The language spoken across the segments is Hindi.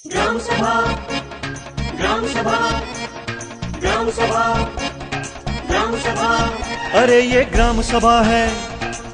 ग्राम सभा, ग्राम सभा, ग्राम सभा, ग्राम सभा। अरे ये ग्राम सभा है,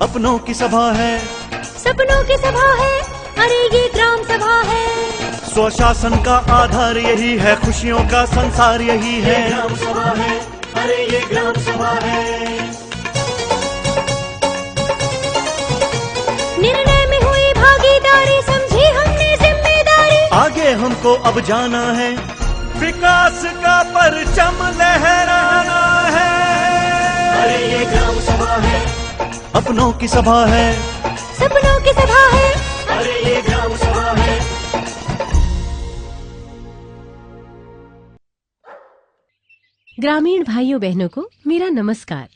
अपनों की सभा है, सपनों की सभा है, अरे ये ग्राम सभा है। स्वशासन का आधार यही है, खुशियों का संसार यही है। ये ग्राम सभा है, अरे ये ग्राम सभा है। निर्णय में हुई भागीदारी, समझी हमने जिम्मेदारी। आगे हमको अब जाना है, विकास का परचम लहराना है। अरे ये ग्राम सभा है, अपनों की सभा है, सपनों की सभा है, अरे ये ग्राम सभा है। ग्रामीण भाइयों बहनों को मेरा नमस्कार।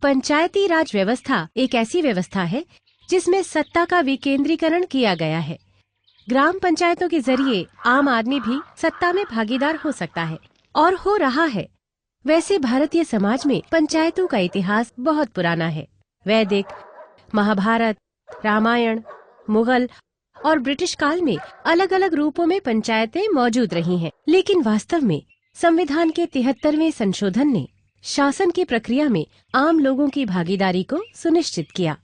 पंचायती राज व्यवस्था एक ऐसी व्यवस्था है जिसमें सत्ता का विकेंद्रीकरण किया गया है। ग्राम पंचायतों के जरिए आम आदमी भी सत्ता में भागीदार हो सकता है और हो रहा है। वैसे भारतीय समाज में पंचायतों का इतिहास बहुत पुराना है। वैदिक, महाभारत, रामायण, मुगल और ब्रिटिश काल में अलग अलग रूपों में पंचायतें मौजूद रही हैं। लेकिन वास्तव में संविधान के 73वें संशोधन ने शासन की प्रक्रिया में आम लोगों की भागीदारी को सुनिश्चित किया।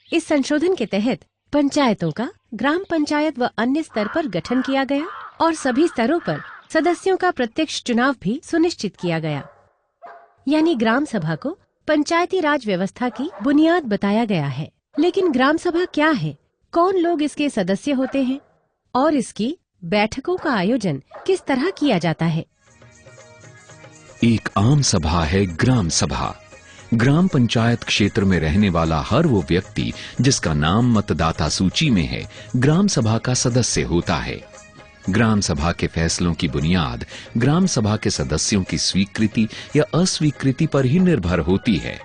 इस संशोधन के तहत पंचायतों का ग्राम पंचायत व अन्य स्तर पर गठन किया गया और सभी स्तरों पर सदस्यों का प्रत्यक्ष चुनाव भी सुनिश्चित किया गया। यानी ग्राम सभा को पंचायती राज व्यवस्था की बुनियाद बताया गया है। लेकिन ग्राम सभा क्या है, कौन लोग इसके सदस्य होते हैं और इसकी बैठकों का आयोजन किस तरह किया जाता है? एक आम सभा है ग्राम सभा। ग्राम पंचायत क्षेत्र में रहने वाला हर वो व्यक्ति जिसका नाम मतदाता सूची में है, ग्राम सभा का सदस्य होता है। ग्राम सभा के फैसलों की बुनियाद ग्राम सभा के सदस्यों की स्वीकृति या अस्वीकृति पर ही निर्भर होती है।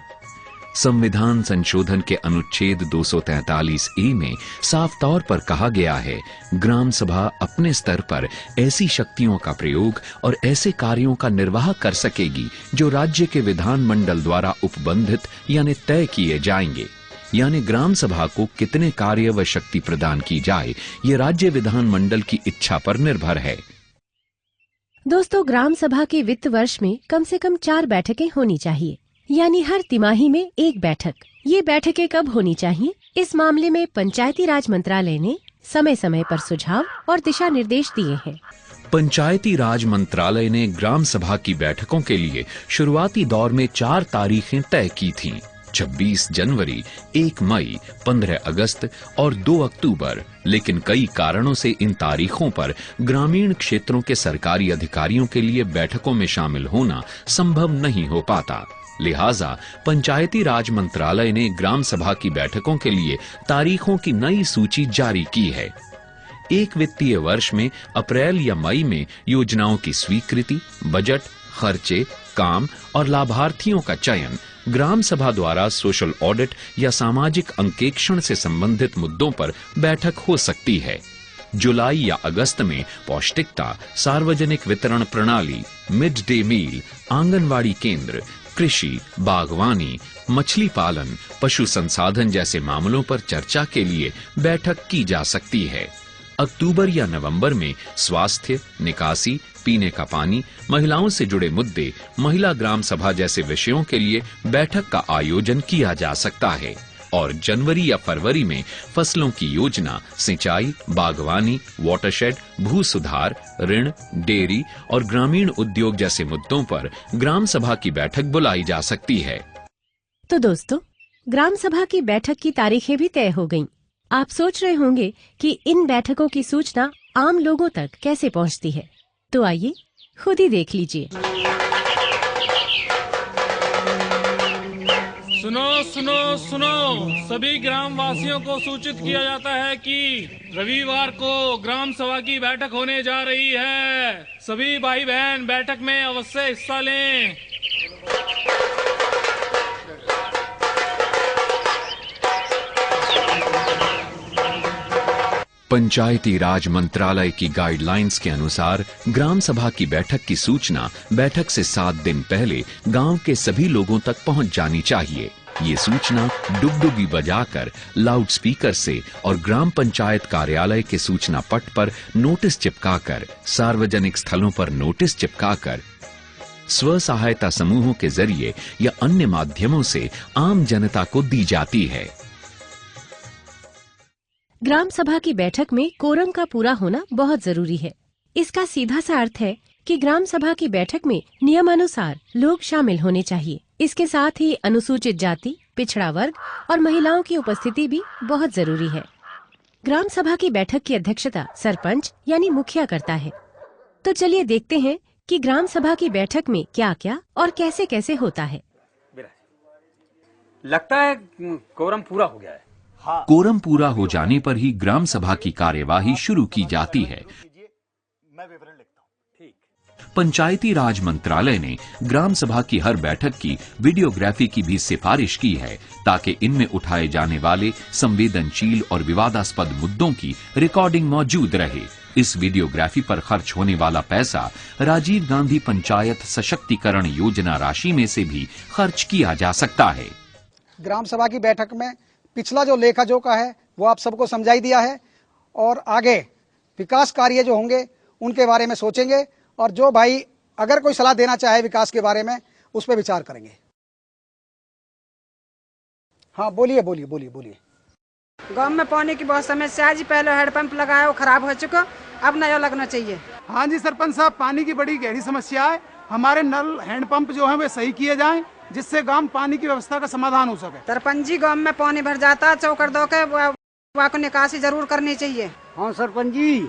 संविधान संशोधन के अनुच्छेद 243A में साफ तौर पर कहा गया है, ग्राम सभा अपने स्तर पर ऐसी शक्तियों का प्रयोग और ऐसे कार्यों का निर्वाह कर सकेगी जो राज्य के विधानमंडल द्वारा उपबंधित यानी तय किए जाएंगे। यानी ग्राम सभा को कितने कार्य व शक्ति प्रदान की जाए, ये राज्य विधानमंडल की इच्छा पर निर्भर है। दोस्तों, ग्राम सभा के वित्त वर्ष में कम से कम 4 बैठकें होनी चाहिए, यानी हर तिमाही में 1 बैठक। ये बैठकें कब होनी चाहिए, इस मामले में पंचायती राज मंत्रालय ने समय समय पर सुझाव और दिशा निर्देश दिए हैं। पंचायती राज मंत्रालय ने ग्राम सभा की बैठकों के लिए शुरुआती दौर में 4 तारीखें तय की थीं: 26 जनवरी, 1 मई, 15 अगस्त और 2 अक्टूबर। लेकिन कई कारणों से इन तारीखों पर ग्रामीण क्षेत्रों के सरकारी अधिकारियों के लिए बैठकों में शामिल होना संभव नहीं हो पाता। लिहाजा पंचायती राज मंत्रालय ने ग्राम सभा की बैठकों के लिए तारीखों की नई सूची जारी की है। एक वित्तीय वर्ष में अप्रैल या मई में योजनाओं की स्वीकृति, बजट, खर्चे, काम और लाभार्थियों का चयन, ग्राम सभा द्वारा सोशल ऑडिट या सामाजिक अंकेक्षण से संबंधित मुद्दों पर बैठक हो सकती है। जुलाई या अगस्त में पौष्टिकता, सार्वजनिक वितरण प्रणाली, मिड डे मील, आंगनवाड़ी केंद्र, कृषि, बागवानी, मछली पालन, पशु संसाधन जैसे मामलों पर चर्चा के लिए बैठक की जा सकती है। अक्टूबर या नवंबर में स्वास्थ्य, निकासी, पीने का पानी, महिलाओं से जुड़े मुद्दे, महिला ग्राम सभा जैसे विषयों के लिए बैठक का आयोजन किया जा सकता है। और जनवरी या फरवरी में फसलों की योजना, सिंचाई, बागवानी, वाटरशेड, भू सुधार, ऋण, डेयरी और ग्रामीण उद्योग जैसे मुद्दों पर ग्राम सभा की बैठक बुलाई जा सकती है। तो दोस्तों, ग्राम सभा की बैठक की तारीखें भी तय हो गईं। आप सोच रहे होंगे कि इन बैठकों की सूचना आम लोगों तक कैसे पहुंचती है, तो आइए खुद ही देख लीजिए। सुनो सुनो सुनो, सभी ग्राम वासियों को सूचित किया जाता है कि रविवार को ग्राम सभा की बैठक होने जा रही है। सभी भाई बहन बैठक में अवश्य हिस्सा लें। पंचायती राज मंत्रालय की गाइडलाइंस के अनुसार ग्राम सभा की बैठक की सूचना बैठक से 7 दिन पहले गांव के सभी लोगों तक पहुंच जानी चाहिए। ये सूचना डुगडुगी बजाकर लाउडस्पीकर से और ग्राम पंचायत कार्यालय के सूचना पट पर नोटिस चिपकाकर, सार्वजनिक स्थलों पर नोटिस चिपकाकर, स्व सहायता समूहों के जरिए या अन्य माध्यमों से आम जनता को दी जाती है। ग्राम सभा की बैठक में कोरम का पूरा होना बहुत जरूरी है। इसका सीधा सा अर्थ है कि ग्राम सभा की बैठक में नियमानुसार लोग शामिल होने चाहिए। इसके साथ ही अनुसूचित जाति, पिछड़ा वर्ग और महिलाओं की उपस्थिति भी बहुत जरूरी है। ग्राम सभा की बैठक की अध्यक्षता सरपंच यानी मुखिया करता है। तो चलिए देखते हैं कि ग्राम सभा की बैठक में क्या क्या और कैसे कैसे होता है। लगता है कोरम पूरा हो गया है। कोरम पूरा हो जाने पर ही ग्राम सभा की कार्यवाही शुरू की जाती है। मैं विवरण लिखता हूँ। पंचायती राज मंत्रालय ने ग्राम सभा की हर बैठक की वीडियोग्राफी की भी सिफारिश की है, ताकि इनमें उठाए जाने वाले संवेदनशील और विवादास्पद मुद्दों की रिकॉर्डिंग मौजूद रहे। इस वीडियोग्राफी पर खर्च होने वाला पैसा राजीव गांधी पंचायत सशक्तिकरण योजना राशि में से भी खर्च किया जा सकता है। ग्राम सभा की बैठक में पिछला जो लेखा जोखा है वो आप सबको समझाई दिया है, और आगे विकास कार्य जो होंगे उनके बारे में सोचेंगे, और जो भाई अगर कोई सलाह देना चाहे विकास के बारे में उस पर विचार करेंगे। हाँ बोलिए बोलिए बोलिए बोलिए। गांव में पानी की बहुत समस्या है जी। पहले हैंडपंप लगाया वो खराब हो चुका, अब नया लगना चाहिए। हाँ जी सरपंच साहब, पानी की बड़ी गहरी समस्या है। हमारे नल हैंडपंप जो है वे सही किए जाएं, जिससे गांव पानी की व्यवस्था का समाधान हो सके। सरपंच जी, गांव में पानी भर जाता है, चौकर दो के वहाँ को निकासी जरूर करनी चाहिए। हाँ सरपंच जी,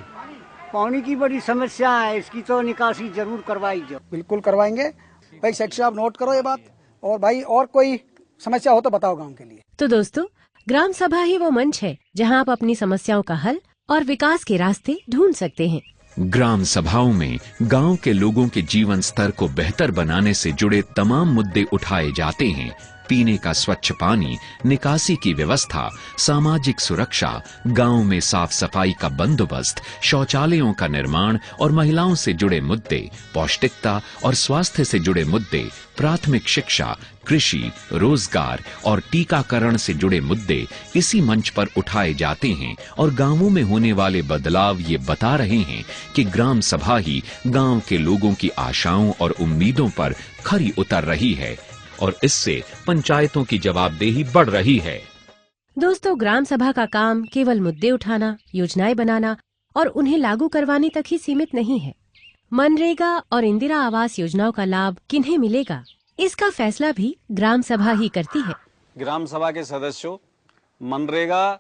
पानी की बड़ी समस्या है, इसकी तो निकासी जरूर करवाई जाए। बिल्कुल करवाएंगे भाई। सेक्रेटरी साहब नोट करो ये बात, और भाई और कोई समस्या हो तो बताओ गाँव के लिए। तो दोस्तों, ग्राम सभा ही वो मंच है जहां आप अपनी समस्याओं का हल और विकास के रास्ते ढूंढ सकते हैं। ग्राम सभाओं में गांव के लोगों के जीवन स्तर को बेहतर बनाने से जुड़े तमाम मुद्दे उठाए जाते हैं। पीने का स्वच्छ पानी, निकासी की व्यवस्था, सामाजिक सुरक्षा, गांव में साफ सफाई का बंदोबस्त, शौचालयों का निर्माण और महिलाओं से जुड़े मुद्दे, पौष्टिकता और स्वास्थ्य से जुड़े मुद्दे, प्राथमिक शिक्षा, कृषि, रोजगार और टीकाकरण से जुड़े मुद्दे इसी मंच पर उठाए जाते हैं, और गांवों में होने वाले बदलाव ये बता रहे हैं कि ग्राम सभा ही गांव के लोगों की आशाओं और उम्मीदों पर खरी उतर रही है, और इससे पंचायतों की जवाबदेही बढ़ रही है। दोस्तों, ग्राम सभा का काम केवल मुद्दे उठाना, योजनाएं बनाना और उन्हें लागू करवाने तक ही सीमित नहीं है। मनरेगा और इंदिरा आवास योजनाओं का लाभ किन्हें मिलेगा, इसका फैसला भी ग्राम सभा ही करती है। ग्राम सभा के सदस्यों मनरेगा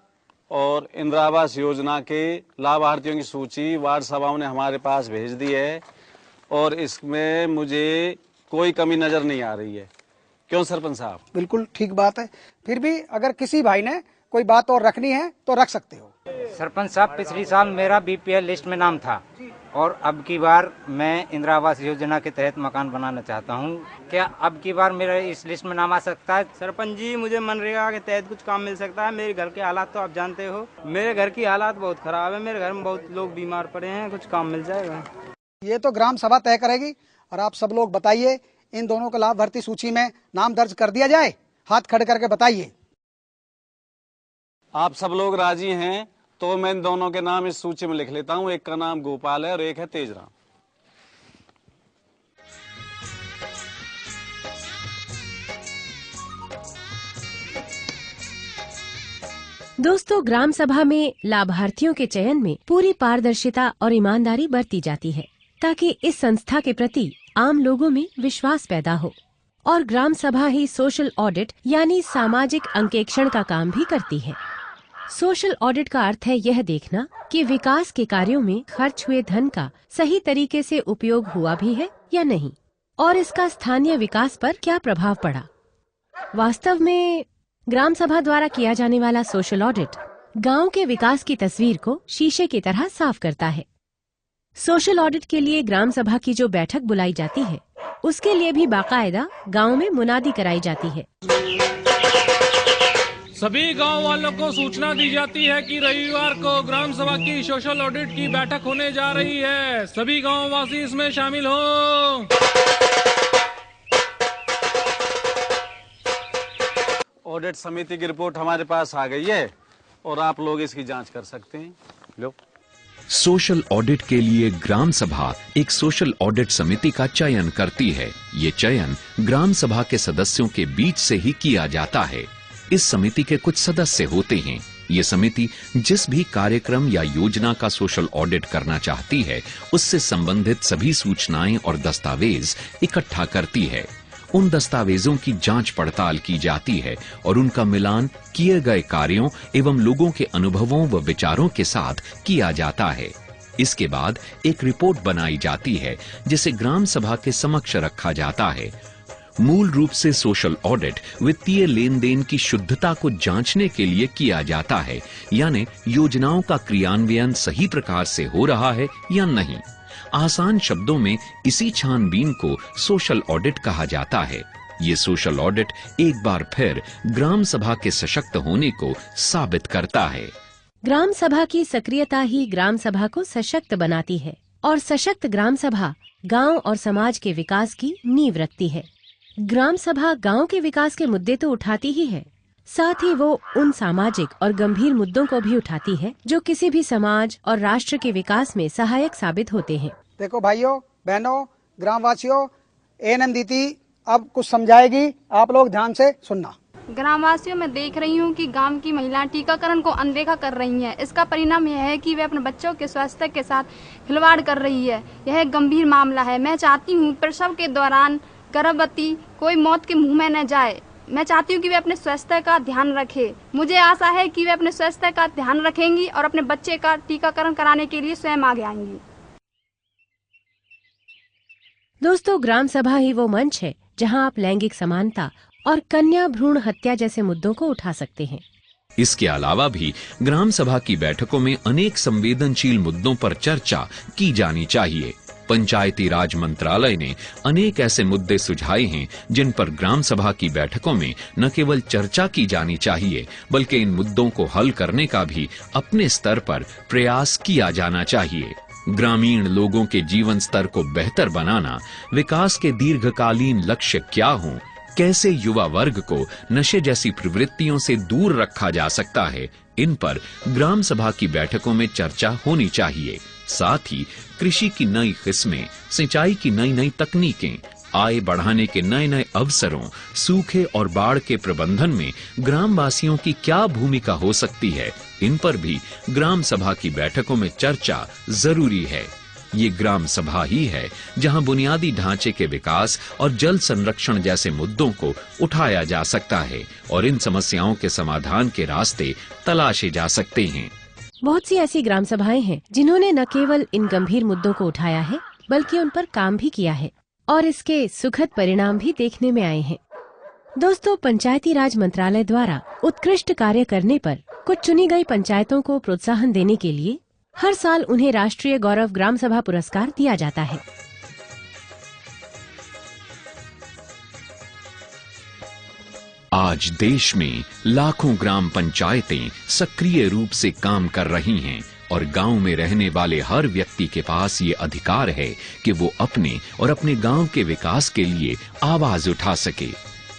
और इंदिरा आवास योजना के लाभार्थियों की सूची वार्ड सभाओं ने हमारे पास भेज दी है, और इसमें मुझे कोई कमी नजर नहीं आ रही है। क्यों सरपंच साहब? बिल्कुल ठीक बात है। फिर भी अगर किसी भाई ने कोई बात और रखनी है तो रख सकते हो। सरपंच साहब, पिछली साल मेरा बीपीएल लिस्ट में नाम था, और अब की बार मैं इंदिरा आवास योजना के तहत मकान बनाना चाहता हूँ। क्या अब की बार मेरा इस लिस्ट में नाम आ सकता है? सरपंच जी, मुझे मनरेगा के तहत कुछ काम मिल सकता है? मेरे घर के हालात तो आप जानते हो, मेरे घर की हालात बहुत खराब है। मेरे घर में बहुत लोग बीमार पड़े हैं, कुछ काम मिल जाएगा? ये तो ग्राम सभा तय करेगी, और आप सब लोग बताइए, इन दोनों को लाभार्थी सूची में नाम दर्ज कर दिया जाए? हाथ खड़े करके बताइए। आप सब लोग राजी हैं तो मैं इन दोनों के नाम इस सूची में लिख लेता हूँ। एक का नाम गोपाल है और एक है तेजराम। दोस्तों, ग्राम सभा में लाभार्थियों के चयन में पूरी पारदर्शिता और ईमानदारी बरती जाती है, ताकि इस संस्था के प्रति आम लोगों में विश्वास पैदा हो। और ग्राम सभा ही सोशल ऑडिट यानी सामाजिक अंकेक्षण का काम भी करती है। सोशल ऑडिट का अर्थ है यह देखना कि विकास के कार्यों में खर्च हुए धन का सही तरीके से उपयोग हुआ भी है या नहीं, और इसका स्थानीय विकास पर क्या प्रभाव पड़ा। वास्तव में ग्राम सभा द्वारा किया जाने वाला सोशल ऑडिट गांव के विकास की तस्वीर को शीशे की तरह साफ करता है। सोशल ऑडिट के लिए ग्राम सभा की जो बैठक बुलाई जाती है, उसके लिए भी बाकायदा गांव में मुनादी कराई जाती है। सभी गांव वालों को सूचना दी जाती है कि रविवार को ग्राम सभा की सोशल ऑडिट की बैठक होने जा रही है। सभी गांव वासी इसमें शामिल हो। ऑडिट समिति की रिपोर्ट हमारे पास आ गई है और आप लोग इसकी जांच कर सकते हैं। लो। सोशल ऑडिट के लिए ग्राम सभा एक सोशल ऑडिट समिति का चयन करती है। ये चयन ग्राम सभा के सदस्यों के बीच से ही किया जाता है। इस समिति के कुछ सदस्य होते हैं। ये समिति जिस भी कार्यक्रम या योजना का सोशल ऑडिट करना चाहती है, उससे संबंधित सभी सूचनाएं और दस्तावेज इकट्ठा करती है। उन दस्तावेजों की जांच पड़ताल की जाती है और उनका मिलान किए गए कार्यों एवं लोगों के अनुभवों व विचारों के साथ किया जाता है। इसके बाद एक रिपोर्ट बनाई जाती है जिसे ग्राम सभा के समक्ष रखा जाता है। मूल रूप से सोशल ऑडिट वित्तीय लेन देन की शुद्धता को जांचने के लिए किया जाता है, यानी योजनाओं का क्रियान्वयन सही प्रकार से हो रहा है या नहीं। आसान शब्दों में इसी छानबीन को सोशल ऑडिट कहा जाता है। ये सोशल ऑडिट एक बार फिर ग्राम सभा के सशक्त होने को साबित करता है। ग्राम सभा की सक्रियता ही ग्राम सभा को सशक्त बनाती है और सशक्त ग्राम सभा गांव और समाज के विकास की नींव रखती है। ग्राम सभा गांव के विकास के मुद्दे तो उठाती ही है, साथ ही वो उन सामाजिक और गंभीर मुद्दों को भी उठाती है जो किसी भी समाज और राष्ट्र के विकास में सहायक साबित होते हैं। देखो भाइयों बहनों ग्रामवासियों, एएनएम दीदी अब कुछ समझाएगी, आप लोग ध्यान से सुनना। ग्रामवासियों में देख रही हूँ कि गांव की महिलाएं टीकाकरण को अनदेखा कर रही हैं। इसका परिणाम यह है कि वे अपने बच्चों के स्वास्थ्य के साथ खिलवाड़ कर रही है। यह एक गंभीर मामला है। मैं चाहती हूँ प्रसव के दौरान गर्भवती कोई मौत के मुंह में न जाए। मैं चाहती हूँ कि वे अपने स्वास्थ्य का ध्यान रखें। मुझे आशा है कि वे अपने स्वास्थ्य का ध्यान रखेंगी और अपने बच्चे का टीकाकरण कराने के लिए स्वयं आगे आएंगी। दोस्तों, ग्राम सभा ही वो मंच है जहां आप लैंगिक समानता और कन्या भ्रूण हत्या जैसे मुद्दों को उठा सकते हैं। इसके अलावा भी ग्राम सभा की बैठकों में अनेक संवेदनशील मुद्दों पर चर्चा की जानी चाहिए। पंचायती राज मंत्रालय ने अनेक ऐसे मुद्दे सुझाए हैं जिन पर ग्राम सभा की बैठकों में न केवल चर्चा की जानी चाहिए, बल्कि इन मुद्दों को हल करने का भी अपने स्तर पर प्रयास किया जाना चाहिए। ग्रामीण लोगों के जीवन स्तर को बेहतर बनाना, विकास के दीर्घकालीन लक्ष्य क्या हों, कैसे युवा वर्ग को नशे जैसी प्रवृत्तियों से दूर रखा जा सकता है, इन पर ग्राम सभा की बैठकों में चर्चा होनी चाहिए। साथ ही कृषि की नई किस्में, सिंचाई की नई नई तकनीकें, आय बढ़ाने के नए नए अवसरों, सूखे और बाढ़ के प्रबंधन में ग्रामवासियों की क्या भूमिका हो सकती है, इन पर भी ग्राम सभा की बैठकों में चर्चा जरूरी है। ये ग्राम सभा ही है जहां बुनियादी ढांचे के विकास और जल संरक्षण जैसे मुद्दों को उठाया जा सकता है और इन समस्याओं के समाधान के रास्ते तलाशे जा सकते हैं। बहुत सी ऐसी ग्राम सभाएं हैं जिन्होंने न केवल इन गंभीर मुद्दों को उठाया है, बल्कि उन पर काम भी किया है और इसके सुखद परिणाम भी देखने में आए हैं। दोस्तों, पंचायती राज मंत्रालय द्वारा उत्कृष्ट कार्य करने पर कुछ चुनी गई पंचायतों को प्रोत्साहन देने के लिए हर साल उन्हें राष्ट्रीय गौरव ग्राम सभा पुरस्कार दिया जाता है। आज देश में लाखों ग्राम पंचायतें सक्रिय रूप से काम कर रही हैं और गांव में रहने वाले हर व्यक्ति के पास ये अधिकार है कि वो अपने और अपने गांव के विकास के लिए आवाज उठा सके।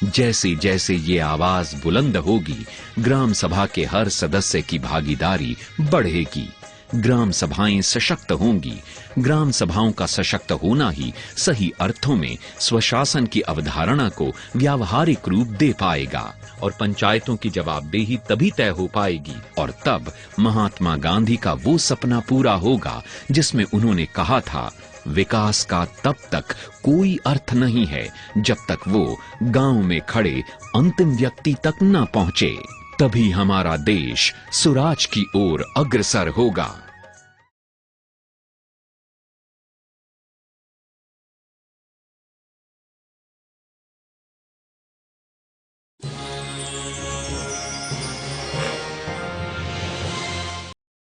जैसे जैसे ये आवाज बुलंद होगी, ग्राम सभा के हर सदस्य की भागीदारी बढ़ेगी, ग्राम सभाएं सशक्त होंगी। ग्राम सभाओं का सशक्त होना ही सही अर्थों में स्वशासन की अवधारणा को व्यावहारिक रूप दे पाएगा और पंचायतों की जवाबदेही तभी तय हो पाएगी और तब महात्मा गांधी का वो सपना पूरा होगा जिसमें उन्होंने कहा था, विकास का तब तक कोई अर्थ नहीं है जब तक वो गांव में खड़े अंतिम व्यक्ति तक न पहुंचे। तभी हमारा देश सुराज की ओर अग्रसर होगा।